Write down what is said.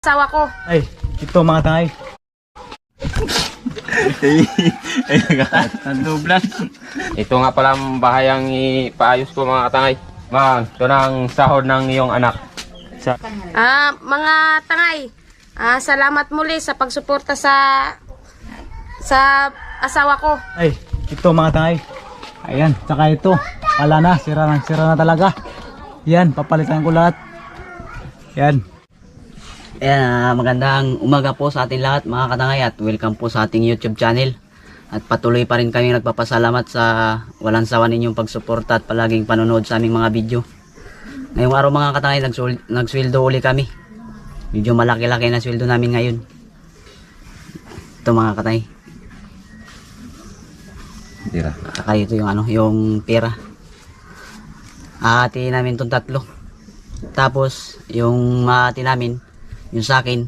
Asawa ko. Ay, ito mga tangay. Nandublan. Ito nga pala ang bahayang ipaayos ko mga katangay. Mang, ito na ang sahod ng iyong anak. Mga tangay, salamat muli sa pagsuporta sa asawa ko. Ay, ito mga tangay. Ayan, tsaka ito. Wala na, sira na talaga. Yan, papalitan ko lahat. Yan. Ayan, magandang umaga po sa ating lahat mga katangay at welcome po sa ating YouTube channel. At patuloy pa rin kami nagpapasalamat sa walang sawa ninyong pagsuporta at palaging panonood sa aming mga video. Ngayong araw mga katangay, nagsweldo uli kami. Medyo malaki-laki na sweldo namin ngayon. Ito mga katangay. Tira. Saka ito yung pera. Ahati namin itong tatlo. Tapos yung mahati namin, yung sa akin,